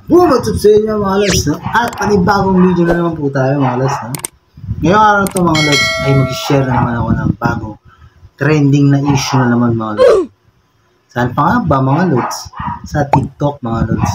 Boom! What's up sa inyo mga lods, no? At panibagong video na naman po tayo mga lods, no? Ngayong araw to mga lods ay mag-share na naman ako ng bagong trending na issue na naman mga lods. Saan pa nga ba mga lods? Sa TikTok mga lods.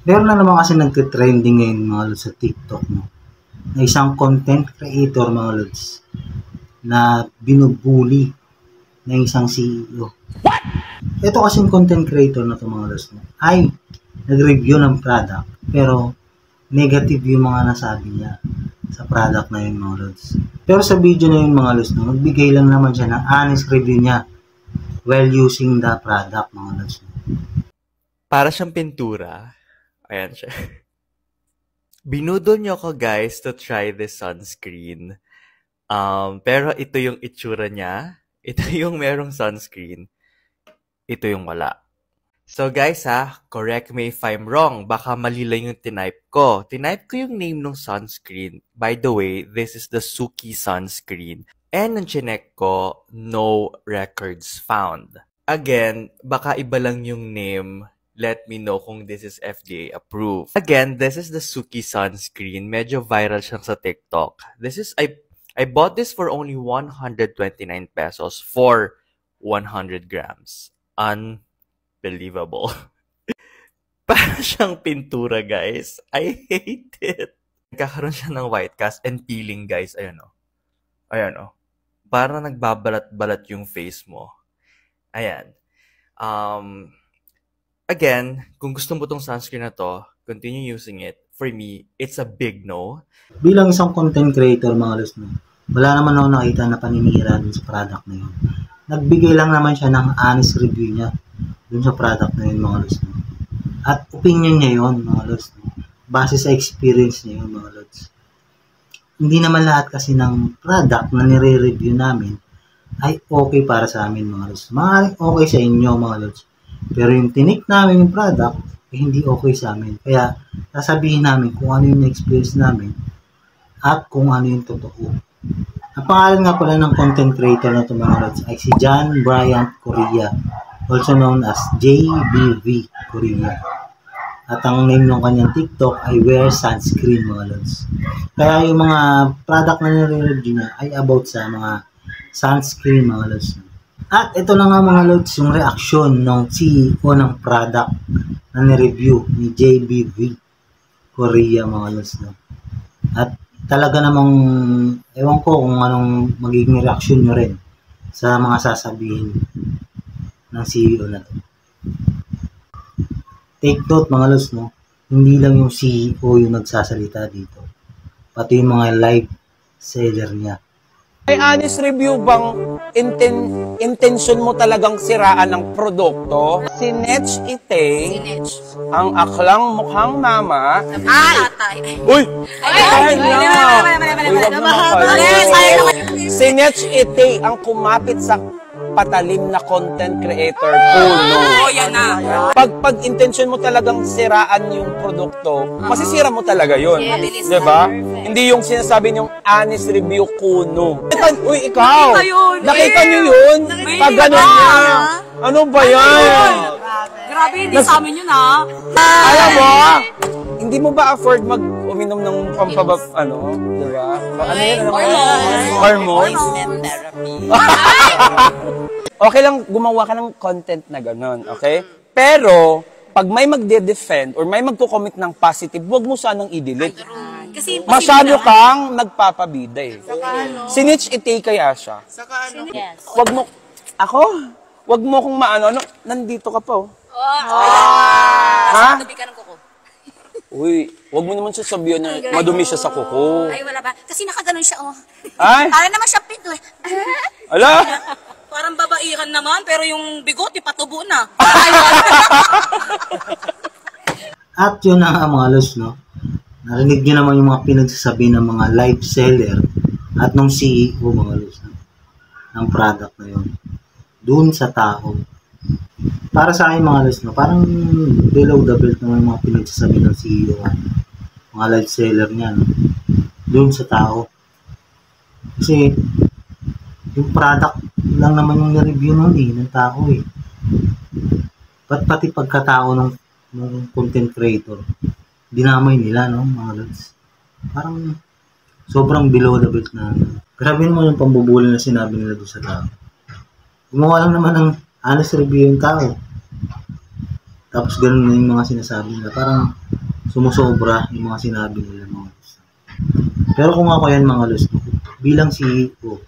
Meron na naman kasi nagka-trending ngayon mga lods sa TikTok, no? Na isang content creator mga lods na binubuli ng isang CEO. Ito kasing content creator na to mga lods, no? Ay nag-review ng product pero negative yung mga nasabi niya sa product na yun mga lods. Pero sa video na yun mga lods, no, nagbigay lang naman siya ng honest review niya while using the product mga lods. Para siyang pintura. Ayan siya. Binudol niyo ako guys to try this sunscreen. Pero ito yung itsura niya. Ito yung merong sunscreen. Ito yung wala. So guys correct me if I'm wrong. Baka mali lang yung tinype ko. Tinype ko yung name ng sunscreen. By the way, this is the Suki sunscreen. And nung chinek ko, no records found. Again, baka iba lang yung name. Let me know kung this is FDA approved. Again, this is the Suki sunscreen. Medyo viral siya sa TikTok. I bought this for only 129 pesos for 100 grams. Unbelievable. Para siyang pintura, guys. I hate it. Nagkakaroon siya ng white cast and peeling, guys. Ayan o. Ayan o. Para nagbabalat-balat yung face mo. Ayan. Again, kung gusto mo tong sunscreen na to, continue using it. For me, it's a big no. Bilang isang content creator mga lods, no, wala naman ako nakita na paninira dun sa product na yun. Nagbigay lang naman siya ng honest review niya dun sa product na yun mga lods. No? At opinion niya yun mga lods. No? Base sa experience niya yun mga lods. Hindi naman lahat kasi ng product na nire-review namin ay okay para sa amin mga lods. Maaaring okay sa inyo mga lods. Pero yung tinik namin yung product eh, hindi okay sa amin. Kaya sasabihin namin kung ano yung experience namin at kung ano yung totoo. Ang pangalan nga pala ng content creator na ito mga lods ay si John Bryant Korea, also known as JBV Korea. At ang name ng kanyang TikTok ay Wear Sunscreen mga lods. Kaya yung mga product na nire-review niya ay about sa mga sunscreen mga lods. At ito na nga mga lods yung reaksyon ng CEO ng product na nireview ni JBV Korea mga lods. At talaga namang ewan ko kung anong magiging reaksyon nyo rin sa mga sasabihin ng CEO na to. Take note mga lods, no? Hindi lang yung CEO yung nagsasalita dito. Pati yung mga live seller niya. May honest review bang intention mo talagang siraan ng produkto? Si Netch Ite, ang aklang mukhang mama. Ay! Uy! Ay na! Si Netch Ite ang kumapit sa patalim na content creator Puno. Yan na. Pag intention mo talagang siraan yung produkto, masisira mo talaga yun. Yes. Diba? Hindi yung sinasabi niyong honest review kuno. Uy, ikaw! Nakita niyo yun? Pag gano'n niya. Ano ba yan? Grabe, hindi sa amin yun Alam mo, hindi mo ba afford uminom ng pampabab, diba? Ano yun? Hormones? Okay lang gumawa ka ng content na gano'n, okay? Pero, pag may magde-defend or may magko-commit ng positive, huwag mo sanang i-delete. Kasi Masyado kang nagpapabida eh. Sinitch Ite kaya siya. Yes. Wag mo, wag mo kong nandito ka pa oh. Ha? Tabi ka ng kuko. Uy, wag mo naman sasabihan na madumi siya sa kuko. Ay, wala ba? Kasi nakaganon siya, Ay? Para naman siya pito Ala? Parang babaihan naman, pero yung bigote patubo na. At yun na nga mga lods, no? Narinig nyo naman yung mga pinagsasabi ng mga live seller at ng CEO mga lods, no? Ng product na yun. Doon sa tao. Para sa akin mga lods, no? Parang below the belt naman yung mga pinagsasabi ng CEO. Mga live seller niya, no? Doon sa tao. Kasi yung product lang naman yung na-review nun ng tao Ba't pati pagkatao ng nung content creator, dinamay nila, no, mga lods. Parang sobrang below the belt na. Grabe naman yung pambubuli na sinabi nila doon sa tao. Gumawa lang naman ng honest review yung tao. Tapos ganun na yung mga sinasabi nila. Parang sumusobra yung mga sinabi nila, mga lods. Pero kung ako yan, mga lods, bilang CEO,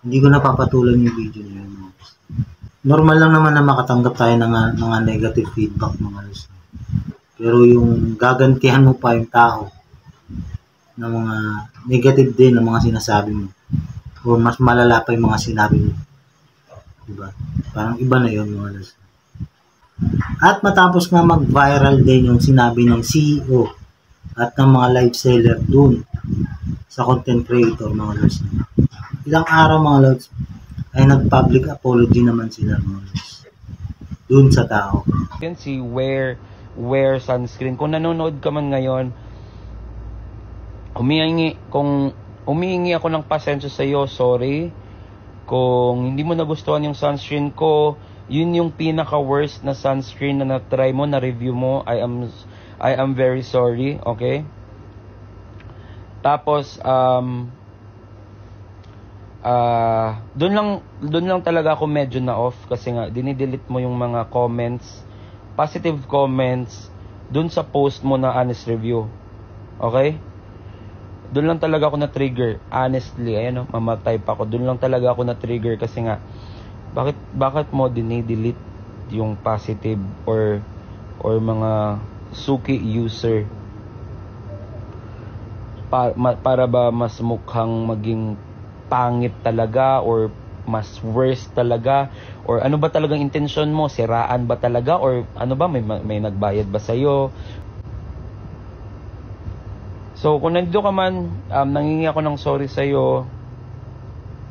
hindi ko napapatulan yung video niya, mga lods. Normal lang naman na makatanggap tayo ng mga negative feedback, mga lods. Pero yung gagantihan mo pa yung tao ng mga negative din ng mga sinasabi mo, o mas malala pa yung mga sinabi mo, diba? Parang iba na yun, mga lods. At matapos nga mag-viral din yung sinabi ng CEO at ng mga live seller dun sa content creator, mga lods. Ilang araw, mga lods, ay nag-public apology naman sila, mga lods, dun sa tao. Yan si Wear Sunscreen. Kung nanonood ka man ngayon, humihingi ako ng pasensya sa iyo. Sorry. Kung hindi mo nagustuhan yung sunscreen ko, yun yung pinaka-worst na sunscreen na na-try mo, na-review mo. I am very sorry, okay? Tapos, doon lang talaga ako medyo na-off kasi nga, dinidelete mo yung mga comments, positive comments, doon sa post mo na honest review. Okay? Doon lang talaga ako na-trigger. Honestly, ayan, mamatay pa ako. Doon lang talaga ako na-trigger kasi nga, bakit mo dinidelete yung positive or mga suki user para ba mas mukhang maging pangit talaga or mas worse talaga, or ano ba talagang intention mo? Siraan ba talaga or ano ba, may nagbayad ba sa'yo? So kung nandito ka man, nangingi ako ng sorry sa'yo.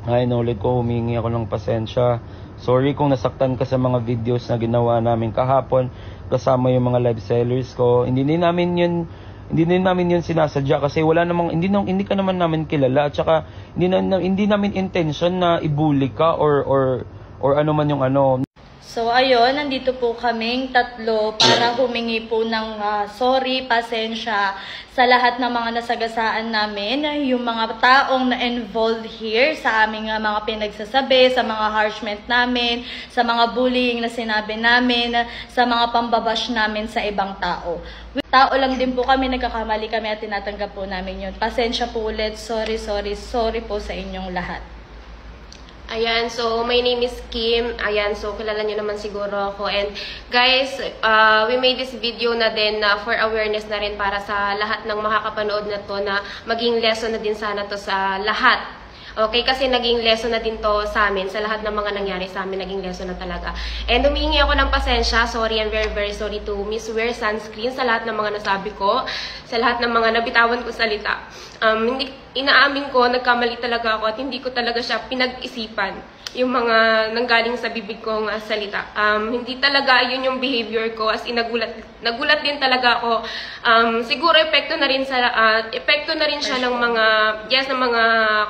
Ay, inulit ko, humingi ako ng pasensya. Sorry kung nasaktan ka sa mga videos na ginawa namin kahapon kasama yung mga live sellers ko. Hindi din namin yun sinasadya kasi wala namang hindi ka naman namin kilala, at saka hindi namin intention na i-bully ka or ano man yung ano. So ayun, nandito po kaming tatlo para humingi po ng sorry, pasensya sa lahat ng mga nasagasaan namin, yung mga taong na-involved here sa aming mga pinagsasabi, sa mga harshment namin, sa mga bullying na sinabi namin, sa mga pambabash namin sa ibang tao. Tao lang din po kami, nagkakamali kami at tinatanggap po namin yun. Pasensya po ulit, sorry po sa inyong lahat. Ayan, so my name is Kim. Ayan, so kilala nyo naman siguro ako. And guys, we made this video na din for awareness na rin para sa lahat ng makakapanood na to, na maging lesson na din sana to sa lahat. Okay, kasi naging lesson na din to sa amin, sa lahat ng mga nangyari sa amin, naging lesson na talaga. And humingi ako ng pasensya, sorry and very sorry to Miss Wear Sunscreen sa lahat ng mga nasabi ko, sa lahat ng mga nabitawan ko salita. Inaamin ko, nagkamali talaga ako at hindi ko talaga siya pinag-isipan yung mga nanggaling sa bibig kong salita. Hindi talaga yun yung behavior ko, as in nagulat din talaga ako. Siguro epekto na rin siya ng mga ng mga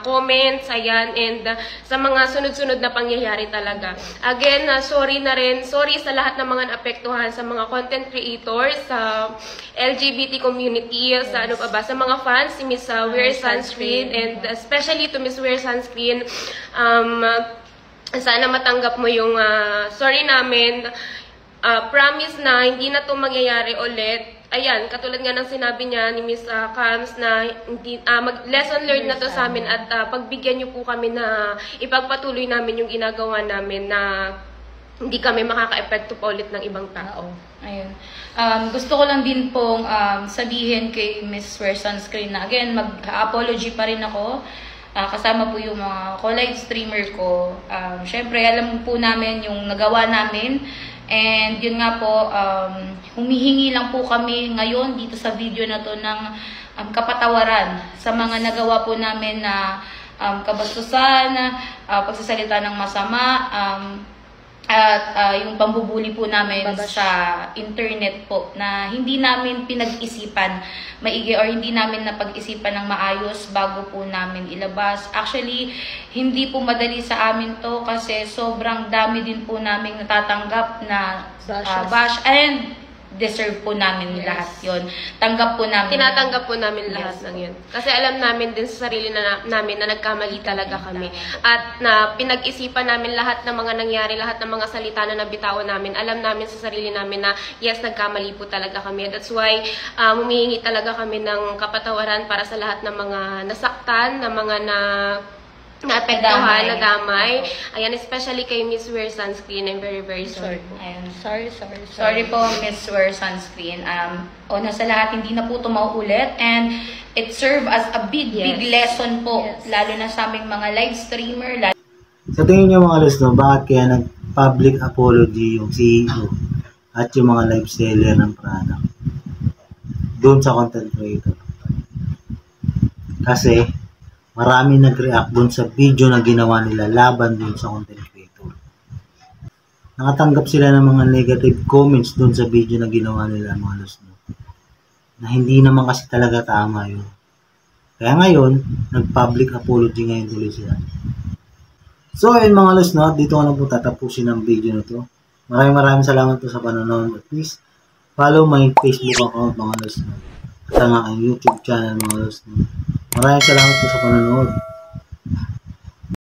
comments, ayan, and sa mga sunod-sunod na pangyayari talaga. Again, sorry sa lahat ng mga naapektuhan, sa mga content creators, sa LGBT community, sa ano pa ba, sa mga fans si Miss Wear Sunscreen, and especially to Miss Wear Sunscreen. Sana matanggap mo yung sorry namin. Promise na hindi na to mangyayari ulit. Ayan, katulad nga ng sinabi niya ni Miss Cams na lesson learned na to sa amin, at pagbigyan niyo po kami na ipagpatuloy namin yung ginagawa namin, na hindi kami makaka-epekto pa ulit ng ibang tao. Ayun. Gusto ko lang din pong sabihin kay Miss Wear Sunscreen na again, mag-apology pa rin ako. Kasama po yung mga co-live streamer ko. Syempre, alam po namin yung nagawa namin. And yun nga po, humihingi lang po kami ngayon dito sa video na to ng kapatawaran sa mga nagawa po namin na kabastusan, pagsasalita ng masama, at yung pambubuli po namin sa internet po na hindi namin pinag-isipan maigi or hindi namin napag-isipan ng maayos bago po namin ilabas. Actually, hindi po madali sa amin to kasi sobrang dami din po namin natatanggap na bash and deserve po namin lahat yon. Tanggap po namin. Tinatanggap po namin lahat ng yun. Kasi alam namin din sa sarili namin na nagkamali talaga kami. At na pinag-isipan namin lahat ng mga nangyari, lahat ng mga salita na nabitawan namin. Alam namin sa sarili namin na yes, nagkamali po talaga kami. That's why humihingi talaga kami ng kapatawaran para sa lahat ng mga nasaktan, ng mga naapektuhan, nadamay. Ayan, especially kay Miss Wear Sunscreen. I'm very, very sorry po. Ayun, sorry po, Miss Wear Sunscreen. Una sa lahat, hindi na po ito mauulit. And it serve as a big lesson po. Lalo na sa aming mga live streamer. Sa tingin niyo mga listeners, bakit kaya nag-public apology yung CEO at yung mga live seller ng product doon sa content creator? Kasi marami nag-react doon sa video na ginawa nila laban doon sa content creator. Nakatanggap sila ng mga negative comments doon sa video na ginawa nila mga listeners, na hindi naman kasi talaga tama yun. Kaya ngayon, nag-public apology ngayon tuloy sila. So, ayun mga listeners, dito ko na po tatapusin ang video na to. Maraming salamat po sa panonood. At please, follow my Facebook account mga listeners. At ang aking YouTube channel mga listeners. Maraming salamat po sa panonood.